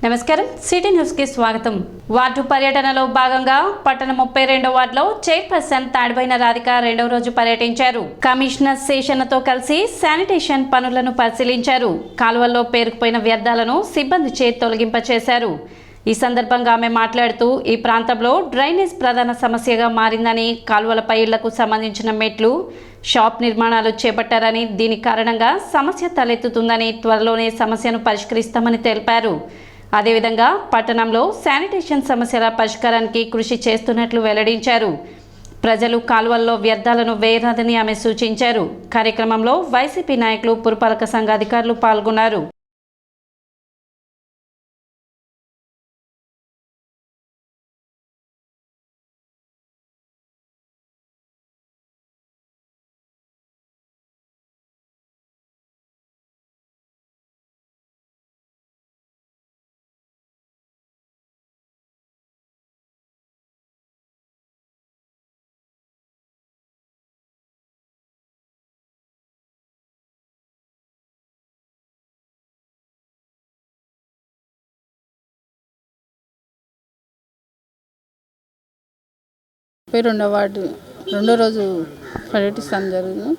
నమస్కారం city news కి స్వాగతం. వార్డు పర్యటనలో భాగంగా పట్టణ 32వ వార్డులో చైర్పర్సన్ తాడిబోయిన రాధిక రెండవ రోజు పర్యటించారు. కమిషనర్ శేషన్నతో కలిసి శానిటేషన్ పనులను పరిశీలించారు. కాలువల్లో పేరుకుపోయిన వ్యర్థాలను సిబ్బందిచే తొలగింపచేశారు. ఈ సందర్భంగా ఆమె మాట్లాడుతూ ఈ ప్రాంతంలో డ్రైనేజ్ ప్రధాన సమస్యగా మారిందని, కాలువలపై ఇళ్లకు సంబంధించిన మెట్లు, షాప్ నిర్మాణాలు చేపట్టారని, దీని కారణంగా సమస్య తలెత్తుతుందని, త్వరలోనే సమస్యను పరిష్కరిస్తామని తెలిపారు. అదేవిధంగా పట్టణంలో శానిటేషన్ సమస్యల పరిష్కారానికి కృషి చేస్తున్నట్లు వెల్లడించారు. ప్రజలు కాలువల్లో వ్యర్థాలను వేయరాదని ఆమె సూచించారు. కార్యక్రమంలో వైసీపీ నాయకులు, పురపాలక సంఘ అధికారులు పాల్గొన్నారు. రెండో వార్డు రెండో రోజు పర్యటిస్తాను జరుగుతుంది.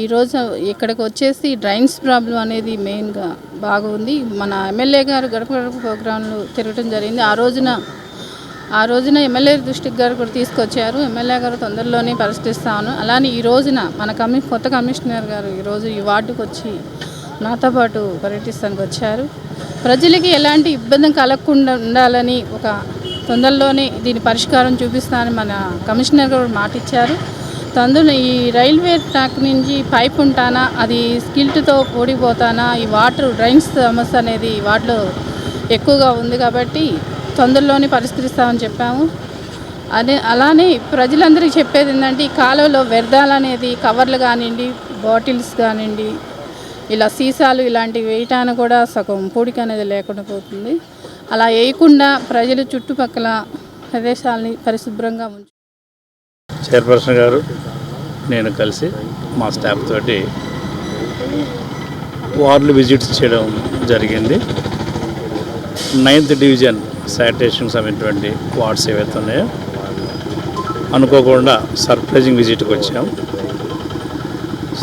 ఈరోజు ఇక్కడికి వచ్చేసి డ్రైన్స్ ప్రాబ్లం అనేది మెయిన్గా బాగుంది. మన ఎమ్మెల్యే గారు గడప గడప ప్రోగ్రాంలు తిరగడం జరిగింది. ఆ రోజున ఎమ్మెల్యే దృష్టికి గారు కూడా తీసుకొచ్చారు. ఎమ్మెల్యే గారు తొందరలోనే పరిష్కరిస్తాను. అలానే ఈ రోజున మన కొత్త కమిషనర్ గారు ఈరోజు ఈ వార్డుకు వచ్చి నాతో పాటు పర్యటిస్తానికి వచ్చారు. ప్రజలకి ఎలాంటి ఇబ్బంది కలగకుండా ఉండాలని ఒక తొందరలోనే దీని పరిష్కారం చూపిస్తానని మన కమిషనర్ గారు మాట ఇచ్చారు. తొందరలో ఈ రైల్వే ట్రాక్ నుంచి పైప్ ఉంటానా, అది స్కిల్ట్తో ఓడిపోతానా, ఈ వాటర్ డ్రైన్స్ సమస్య అనేది వాటిలో ఎక్కువగా ఉంది కాబట్టి తొందరలోనే పరిష్కరిస్తామని చెప్పాము. అలానే ప్రజలందరికీ చెప్పేది ఏంటంటే, ఈ కాలువలో వ్యర్థాలు అనేది కవర్లు కానివ్వండి, బాటిల్స్ కానివ్వండి, ఇలా సీసాలు ఇలాంటివి వేయటానికి కూడా సగం పూడిక అనేది లేకుండా పోతుంది. అలా వేయకుండా ప్రజలు చుట్టుపక్కల ప్రదేశాలని పరిశుభ్రంగా ఉంచు. చైర్పర్సన్ గారు నేను కలిసి మా స్టాఫ్ తోటి వార్డులు విజిట్స్ చేయడం జరిగింది. 9th డివిజన్ శానిటేషన్ సంబంధించినటువంటి వార్డ్స్ ఏవైతే ఉన్నాయో అనుకోకుండా సర్ప్రైజింగ్ విజిట్కి వచ్చాం.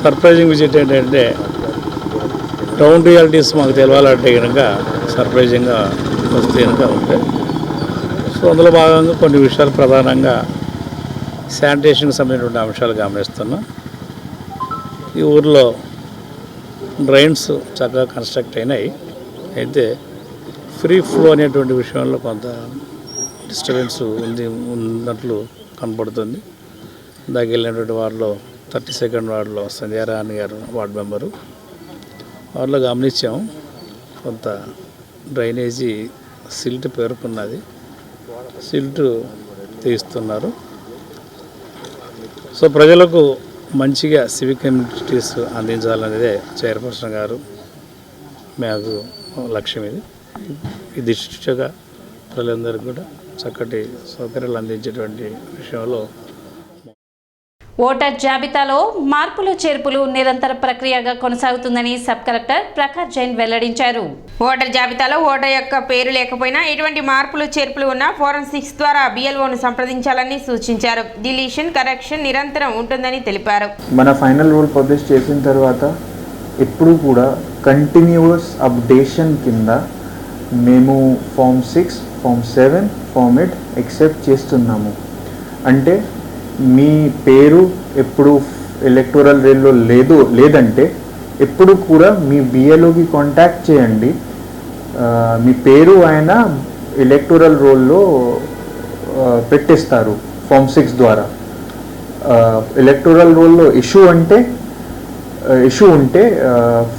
సర్ప్రైజింగ్ విజిట్ ఏంటంటే, టౌన్ రియాలిటీస్ మాకు తెలవాలంటే కనుక సర్ప్రైజింగ్గా వస్తే కనుక ఉంటాయి. సో అందులో భాగంగా కొన్ని విషయాలు ప్రధానంగా శానిటేషన్కి సంబంధించినటువంటి అంశాలు గమనిస్తున్నాం. ఈ ఊర్లో డ్రైన్స్ చక్కగా కన్స్ట్రక్ట్ అయినాయి. అయితే ఫ్రీ ఫ్లో అనేటువంటి విషయంలో కొంత డిస్టర్బెన్స్ ఉన్నట్లు కనపడుతుంది. ఇందాక వెళ్ళినటువంటి వార్డులో 32nd వార్డులో సంధ్యారాణి గారు వార్డు మెంబరు వారిలో గమనించాం. కొంత డ్రైనేజీ సిల్ట్ పేరుకున్నది, సిల్ట్ తీస్తున్నారు. సో ప్రజలకు మంచిగా సివిక్ కమ్యూనిటీస్ అందించాలనేదే చైర్పర్సన్ గారు మాకు లక్ష్యం. ఈ దిశగా ప్రజలందరికీ కూడా చక్కటి సౌకర్యాలు అందించేటువంటి విషయంలో ఓటర్ జాబితాలో మార్పులు చేర్పులు నిరంతర ప్రక్రియగా కొనసాగుతుందని సబ్ కలెక్టర్ ప్రకాష్ జైన్ వెల్లడించారు. ఓటర్ జాబితాలో ఓటర్ యొక్క పేరు లేకపోయినా ఎటువంటి మార్పులు చేర్పులు ఉన్నా ఫోరెన్సిక్స్ ద్వారా BLOను సంప్రదించాలని సూచించారు. డిలీషన్, కరెక్షన్ నిరంతరం ఉంటుందని తెలిపారు. మన ఫైనల్ రూల్ పబ్లిష్ చేసిన తర్వాత ఎప్పుడు కూడా కంటిన్యూస్ అప్డేషన్ కింద మేము ఫామ్ 6, ఫామ్ 7, ఫామ్ 8 ఎక్సెప్ట్ చేస్తున్నాము. అంటే మీ పేరు ఎప్పుడు ఎలక్టోరల్ రేల్లో లేదంటే ఎప్పుడు కూడా మీ BLOకి కాంటాక్ట్ చేయండి. మీ పేరు ఆయన ఎలక్టోరల్ రోల్లో పెట్టేస్తారు ఫామ్ 6 ద్వారా. ఎలక్టోరల్ రోల్లో ఇష్యూ ఉంటే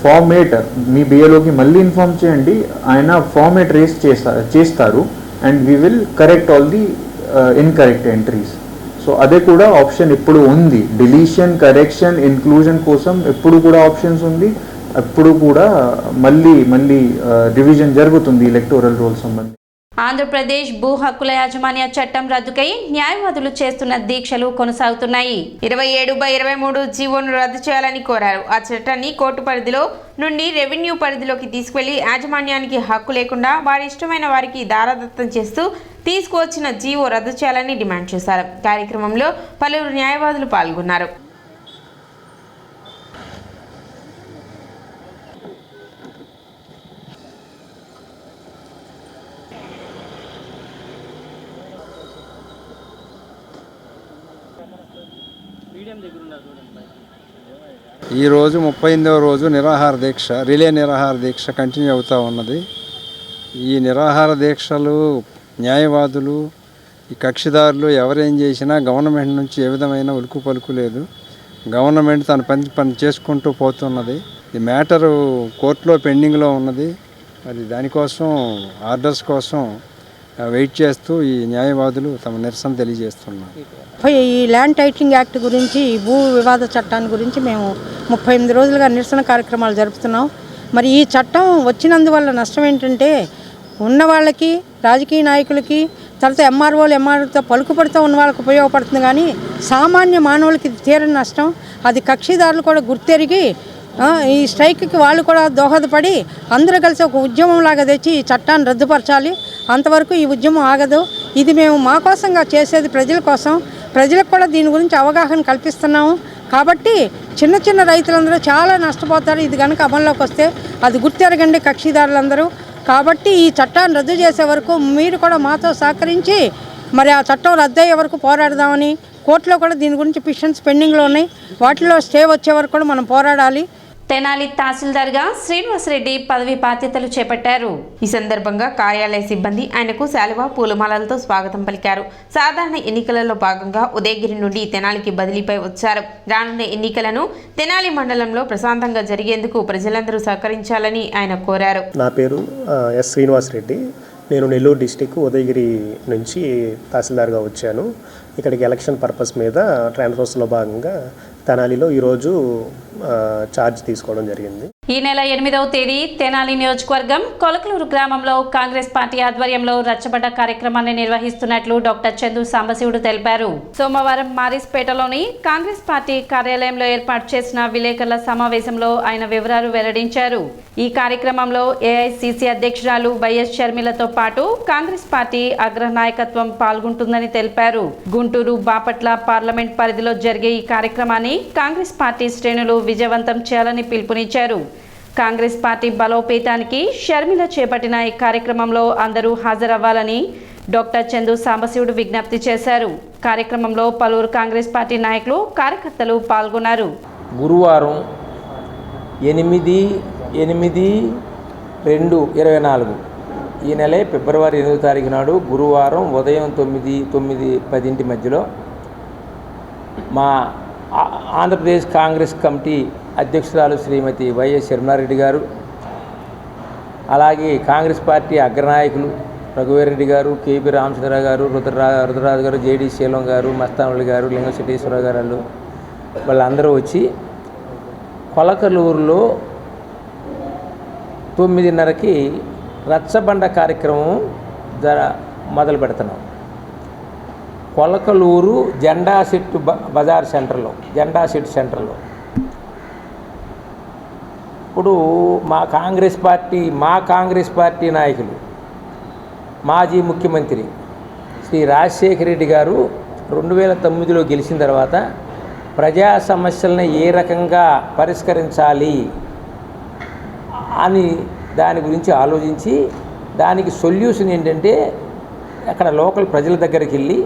ఫామ్ 8 మీ BLOకి మళ్ళీ ఇన్ఫార్మ్ చేయండి. ఆయన ఫామ్ 8 రేస్ చేస్తారు and we will correct all the incorrect entries. So అదే కూడా ఆప్షన్ ఇప్పుడు ఉంది. డిలీషన్, కరెక్షన్, ఇన్క్లూజన్ కోసం ఎప్పుడు కూడా ఆప్షన్స్ ఉంది. ఎప్పుడు కూడా మళ్ళీ రివిజన్ జరుగుతుంది ఎలక్టోరల్ రోల్ సంబంధించి. ఆంధ్రప్రదేశ్ భూ హక్కుల యాజమాన్య చట్టం రద్దుకై న్యాయవాదులు చేస్తున్న దీక్షలు కొనసాగుతున్నాయి. 27/23 జీవోను రద్దు చేయాలని కోరారు. ఆ చట్టాన్ని కోర్టు పరిధిలో నుండి రెవెన్యూ పరిధిలోకి తీసుకువెళ్లి యాజమాన్యానికి హక్కు లేకుండా వారి ఇష్టమైన వారికి దారాదత్తం చేస్తూ తీసుకువచ్చిన జీవో రద్దు చేయాలని డిమాండ్ చేశారు. కార్యక్రమంలో పలువురు న్యాయవాదులు పాల్గొన్నారు. ఈరోజు 38వ రోజు నిరాహార దీక్ష, రిలే నిరాహార దీక్ష కంటిన్యూ అవుతూ ఉన్నది. ఈ నిరాహార దీక్షలు న్యాయవాదులు, ఈ కక్షిదారులు ఎవరేం చేసినా గవర్నమెంట్ నుంచి ఏ విధమైన ఉలుకు పలుకు లేదు. గవర్నమెంట్ తన పని చేసుకుంటూ పోతున్నది. ఈ మ్యాటరు కోర్టులో పెండింగ్లో ఉన్నది. మరి దానికోసం ఆర్డర్స్ కోసం వెయిట్ చేస్తూ ఈ న్యాయవాదులు తమ నిరసన తెలియజేస్తున్నారు. ఈ ల్యాండ్ టైటిలింగ్ యాక్ట్ గురించి, ఈ భూ వివాద చట్టాన్ని గురించి మేము 38 రోజులుగా నిరసన కార్యక్రమాలు జరుపుతున్నాం. మరి ఈ చట్టం వచ్చినందువల్ల నష్టం ఏంటంటే ఉన్న వాళ్ళకి, రాజకీయ నాయకులకి, తర్వాత ఎంఆర్ఓతో పలుకుపడుతూ ఉన్న వాళ్ళకి ఉపయోగపడుతుంది. కానీ సామాన్య మానవులకి తీరని నష్టం. అది కక్షిదారులు కూడా గుర్తెరిగి ఈ స్ట్రైక్కి వాళ్ళు కూడా దోహదపడి అందరూ కలిసి ఒక ఉద్యమం లాగా తెచ్చి ఈ చట్టాన్ని రద్దుపరచాలి. అంతవరకు ఈ ఉద్యమం ఆగదు. ఇది మేము మా కోసంగా చేసేది, ప్రజల కోసం. ప్రజలకు కూడా దీని గురించి అవగాహన కల్పిస్తున్నాము. కాబట్టి చిన్న చిన్న రైతులందరూ చాలా నష్టపోతారు ఇది కనుక అమల్లోకి వస్తే. అది గుర్తెరగండి కక్షిదారులందరూ. కాబట్టి ఈ చట్టాన్ని రద్దు చేసే వరకు మీరు కూడా మాతో సహకరించి మరి ఆ చట్టం రద్దు అయ్యే వరకు పోరాడదామని, కోర్టులో కూడా దీని గురించి పిటిషన్స్ పెండింగ్లో ఉన్నాయి. వాటిలో స్టే వచ్చే వరకు కూడా మనం పోరాడాలి. తెనాలి తహసీల్దార్గా శ్రీనివాసరెడ్డి పదవి బాధ్యతలు చేపట్టారు. ఈ సందర్భంగా కార్యాలయ సిబ్బంది ఆయనకు శాలువా, పూలమాలలతో స్వాగతం పలికారు. సాధారణ ఎన్నికలలో భాగంగా ఉదయగిరి నుండి తెనాలికి బదిలీపై వచ్చారు. రానున్న ఎన్నికలను తెనాలి మండలంలో ప్రశాంతంగా జరిగేందుకు ప్రజలందరూ సహకరించాలని ఆయన కోరారు. నా పేరు ఎస్ శ్రీనివాసరెడ్డి. నేను నెల్లూరు డిస్టిక్ ఉదయగిరి నుంచి తహసీల్దార్గా వచ్చాను. ఇక్కడికి ఎలక్షన్ పర్పస్ మీద ట్రాన్స్ఫర్స్లో భాగంగా తెనాలిలో ఈరోజు ఛార్జ్ తీసుకోవడం జరిగింది. ఈ నెల 8వ తేదీ తెనాలి నియోజకవర్గం కొలకలూరు గ్రామంలో కాంగ్రెస్ పార్టీ ఆధ్వర్యంలో రచ్చబండ కార్యక్రమాన్ని నిర్వహిస్తున్నట్లు డాక్టర్ చందు సాంబశివుడు తెలిపారు. సోమవారం మారిస్పేటలోని కాంగ్రెస్ పార్టీ కార్యాలయంలో ఏర్పాటు చేసిన విలేకరుల సమావేశంలో ఆయన వివరాలు వెల్లడించారు. ఈ కార్యక్రమంలో ఏఐసిసి అధ్యక్షురాలు వైఎస్ షర్మిలతో పాటు కాంగ్రెస్ పార్టీ అగ్ర నాయకత్వం పాల్గొంటుందని తెలిపారు. గుంటూరు, బాపట్ల పార్లమెంట్ పరిధిలో జరిగే ఈ కార్యక్రమాన్ని కాంగ్రెస్ పార్టీ శ్రేణులు విజయవంతం చేయాలని పిలుపునిచ్చారు. కాంగ్రెస్ పార్టీ బలోపేతానికి షర్మిల చేపట్టిన ఈ కార్యక్రమంలో అందరూ హాజరవ్వాలని డాక్టర్ చందు సాంబశివుడు విజ్ఞప్తి చేశారు. కార్యక్రమంలో పలువురు కాంగ్రెస్ పార్టీ నాయకులు, కార్యకర్తలు పాల్గొన్నారు. గురువారం 8/8/2024 ఈ నెల ఫిబ్రవరి 8వ తారీఖు నాడు గురువారం ఉదయం 9-10 మధ్యలో మా ఆంధ్రప్రదేశ్ కాంగ్రెస్ కమిటీ అధ్యక్షురాలు శ్రీమతి వైఎస్ షర్మిలారెడ్డి గారు, అలాగే కాంగ్రెస్ పార్టీ అగ్రనాయకులు రఘువీరెడ్డి గారు, కేపీ రామచంద్రరావు గారు, రుద్రరాజు గారు, జేడి శీలం గారు, మస్తానుడి గారు, లింగశెట్టేశ్వరరావు గారు వాళ్ళందరూ వచ్చి కొలకలూరులో 9:30కి రచ్చబండ కార్యక్రమం మొదలు పెడుతున్నాం. కొలకలూరు జెండా సెట్ బజార్ సెంటర్లో, జెండా సెట్ సెంటర్లో. ఇప్పుడు మా కాంగ్రెస్ పార్టీ నాయకులు, మాజీ ముఖ్యమంత్రి శ్రీ రాజశేఖర రెడ్డి గారు 2009లో గెలిచిన తర్వాత ప్రజా సమస్యలను ఏ రకంగా పరిష్కరించాలి అని దాని గురించి ఆలోచించి దానికి సొల్యూషన్ ఏంటంటే అక్కడ లోకల్ ప్రజల దగ్గరికి వెళ్ళి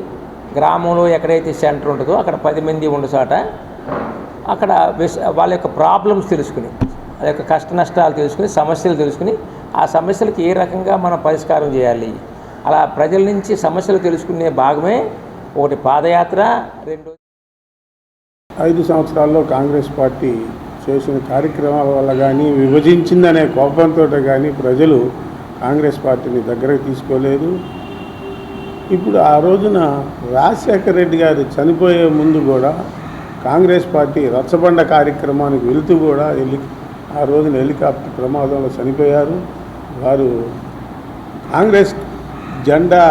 గ్రామంలో ఎక్కడైతే సెంటర్ ఉంటుందో అక్కడ 10 మంది ఉండసాట అక్కడ వాళ్ళ యొక్క ప్రాబ్లమ్స్ తెలుసుకుని, వాళ్ళ యొక్క కష్ట నష్టాలు తెలుసుకుని, సమస్యలు తెలుసుకుని ఆ సమస్యలకు ఏ రకంగా మనం పరిష్కారం చేయాలి, అలా ప్రజల నుంచి సమస్యలు తెలుసుకునే భాగమే ఒకటి పాదయాత్ర. 5 సంవత్సరాల్లో కాంగ్రెస్ పార్టీ చేసిన కార్యక్రమాల వల్ల కానీ, విభజించిందనే కోపంతో కానీ ప్రజలు కాంగ్రెస్ పార్టీని దగ్గరకు తీసుకోలేదు. ఇప్పుడు ఆ రోజున రాజశేఖర రెడ్డి గారు చనిపోయే ముందు కూడా కాంగ్రెస్ పార్టీ రచ్చబండ కార్యక్రమానికి వెళుతూ కూడా ఆ రోజున హెలికాప్టర్ ప్రమాదంలో చనిపోయారు. వారు కాంగ్రెస్ జెండా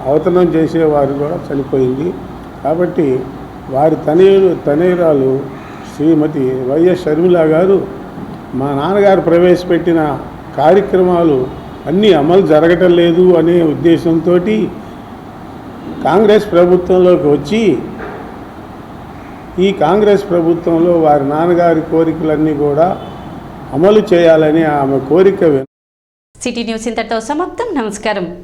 అవతరణం చేసేవారు కూడా చనిపోయింది. కాబట్టి వారి తనయురాలు శ్రీమతి వైఎస్ షర్మిల గారు మా నాన్నగారు ప్రవేశపెట్టిన కార్యక్రమాలు అన్నీ అమలు జరగటం లేదు అనే ఉద్దేశంతో కాంగ్రెస్ ప్రభుత్వంలోకి వచ్చి ఈ కాంగ్రెస్ ప్రభుత్వంలో వారి నాన్నగారి కోరికలన్నీ కూడా అమలు చేయాలని ఆమె కోరిక. సిటీ న్యూస్ ఇంతటితో సమాప్తం. నమస్కారం.